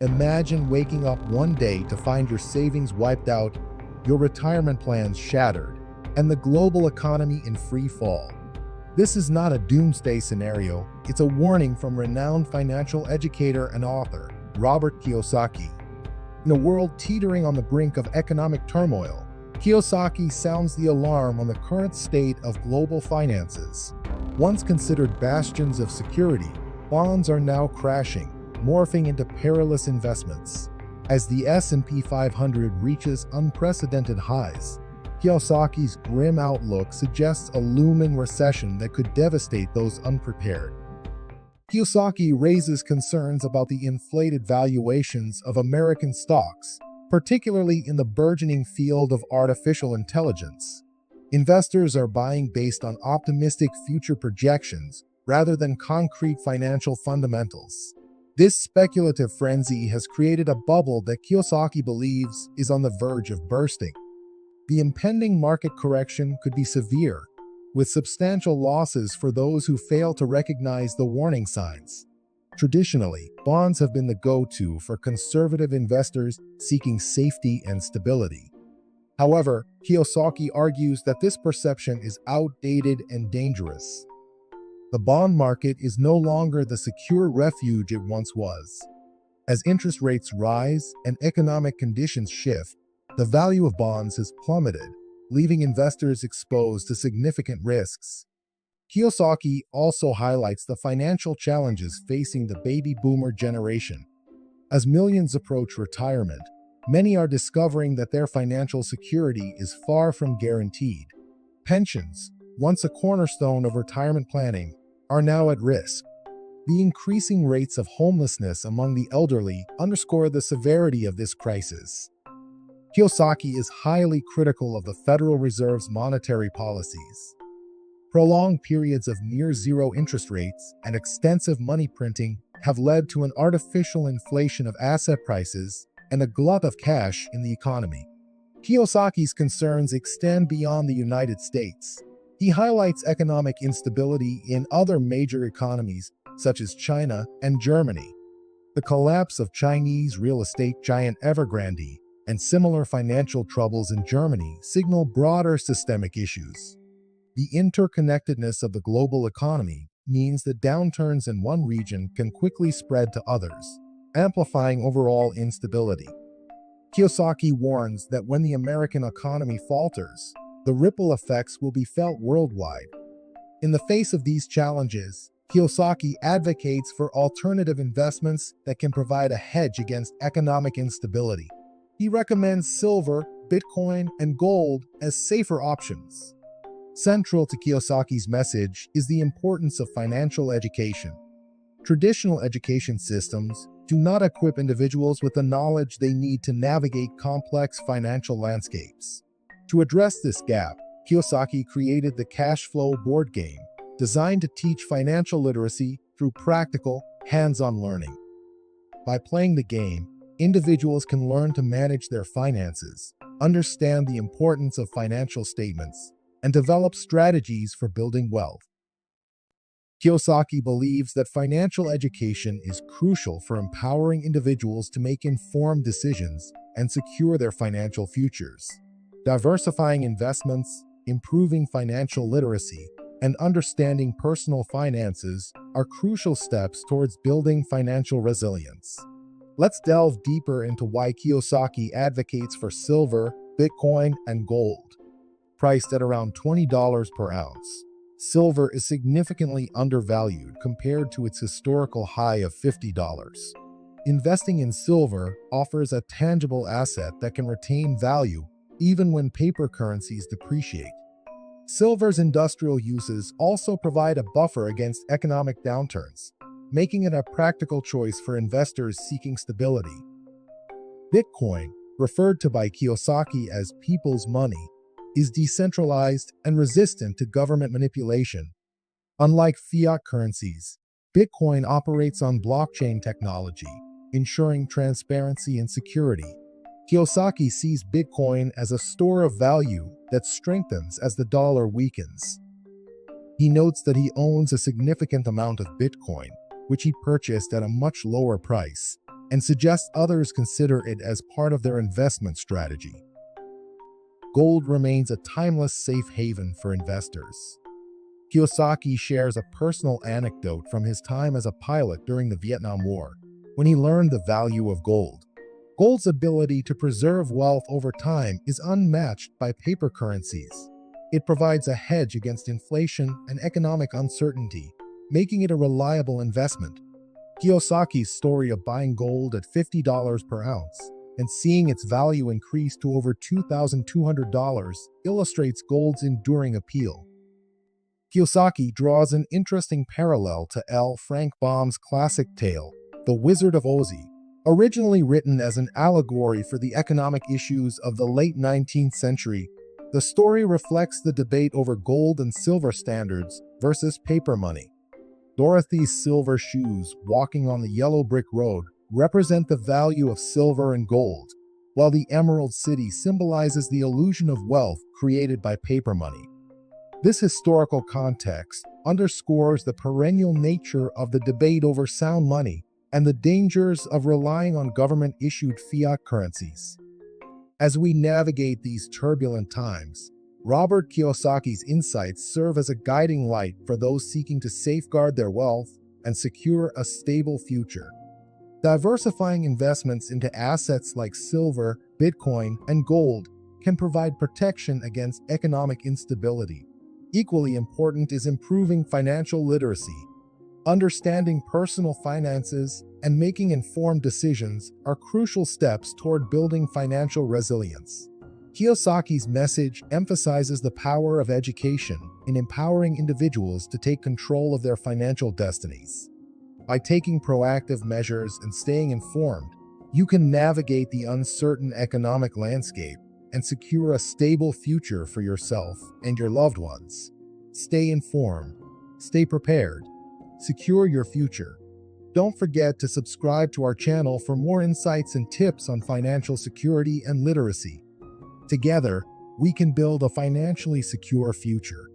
Imagine waking up one day to find your savings wiped out, your retirement plans shattered, and the global economy in free fall. This is not a doomsday scenario, it's a warning from renowned financial educator and author, Robert Kiyosaki. In a world teetering on the brink of economic turmoil, Kiyosaki sounds the alarm on the current state of global finances. Once considered bastions of security, bonds are now crashing, morphing into perilous investments. As the S&P 500 reaches unprecedented highs, Kiyosaki's grim outlook suggests a looming recession that could devastate those unprepared. Kiyosaki raises concerns about the inflated valuations of American stocks, particularly in the burgeoning field of artificial intelligence. Investors are buying based on optimistic future projections rather than concrete financial fundamentals. This speculative frenzy has created a bubble that Kiyosaki believes is on the verge of bursting. The impending market correction could be severe, with substantial losses for those who fail to recognize the warning signs. Traditionally, bonds have been the go-to for conservative investors seeking safety and stability. However, Kiyosaki argues that this perception is outdated and dangerous. The bond market is no longer the secure refuge it once was. As interest rates rise and economic conditions shift, the value of bonds has plummeted, leaving investors exposed to significant risks. Kiyosaki also highlights the financial challenges facing the baby boomer generation. As millions approach retirement, many are discovering that their financial security is far from guaranteed. Pensions, once a cornerstone of retirement planning, are now at risk. The increasing rates of homelessness among the elderly underscore the severity of this crisis. Kiyosaki is highly critical of the Federal Reserve's monetary policies. Prolonged periods of near-zero interest rates and extensive money printing have led to an artificial inflation of asset prices and a glut of cash in the economy. Kiyosaki's concerns extend beyond the United States. He highlights economic instability in other major economies, such as China and Germany. The collapse of Chinese real estate giant Evergrande and similar financial troubles in Germany signal broader systemic issues. The interconnectedness of the global economy means that downturns in one region can quickly spread to others, amplifying overall instability. Kiyosaki warns that when the American economy falters, the ripple effects will be felt worldwide. In the face of these challenges, Kiyosaki advocates for alternative investments that can provide a hedge against economic instability. He recommends silver, Bitcoin, and gold as safer options. Central to Kiyosaki's message is the importance of financial education. Traditional education systems do not equip individuals with the knowledge they need to navigate complex financial landscapes. To address this gap, Kiyosaki created the Cash Flow board game, designed to teach financial literacy through practical, hands-on learning. By playing the game, individuals can learn to manage their finances, understand the importance of financial statements, and develop strategies for building wealth. Kiyosaki believes that financial education is crucial for empowering individuals to make informed decisions and secure their financial futures. Diversifying investments, improving financial literacy, and understanding personal finances are crucial steps towards building financial resilience. Let's delve deeper into why Kiyosaki advocates for silver, Bitcoin, and gold. Priced at around $20 per ounce, silver is significantly undervalued compared to its historical high of $50. Investing in silver offers a tangible asset that can retain value even when paper currencies depreciate. Silver's industrial uses also provide a buffer against economic downturns, making it a practical choice for investors seeking stability. Bitcoin, referred to by Kiyosaki as people's money, is decentralized and resistant to government manipulation. Unlike fiat currencies, Bitcoin operates on blockchain technology, ensuring transparency and security. Kiyosaki sees Bitcoin as a store of value that strengthens as the dollar weakens. He notes that he owns a significant amount of Bitcoin, which he purchased at a much lower price. and suggests others consider it as part of their investment strategy. Gold remains a timeless safe haven for investors. Kiyosaki shares a personal anecdote from his time as a pilot during the Vietnam War, when he learned the value of gold. Gold's ability to preserve wealth over time is unmatched by paper currencies. It provides a hedge against inflation and economic uncertainty, making it a reliable investment. Kiyosaki's story of buying gold at $50 per ounce and seeing its value increase to over $2,200 illustrates gold's enduring appeal. Kiyosaki draws an interesting parallel to L. Frank Baum's classic tale, The Wizard of Oz, originally written as an allegory for the economic issues of the late 19th century. The story reflects the debate over gold and silver standards versus paper money. Dorothy's silver shoes walking on the yellow brick road represent the value of silver and gold, while the Emerald City symbolizes the illusion of wealth created by paper money. This historical context underscores the perennial nature of the debate over sound money and the dangers of relying on government-issued fiat currencies. As we navigate these turbulent times, Robert Kiyosaki's insights serve as a guiding light for those seeking to safeguard their wealth and secure a stable future. Diversifying investments into assets like silver, Bitcoin, and gold can provide protection against economic instability. Equally important is improving financial literacy. Understanding personal finances and making informed decisions are crucial steps toward building financial resilience. Kiyosaki's message emphasizes the power of education in empowering individuals to take control of their financial destinies. By taking proactive measures and staying informed, you can navigate the uncertain economic landscape and secure a stable future for yourself and your loved ones. Stay informed, stay prepared, secure your future. Don't forget to subscribe to our channel for more insights and tips on financial security and literacy. Together, we can build a financially secure future.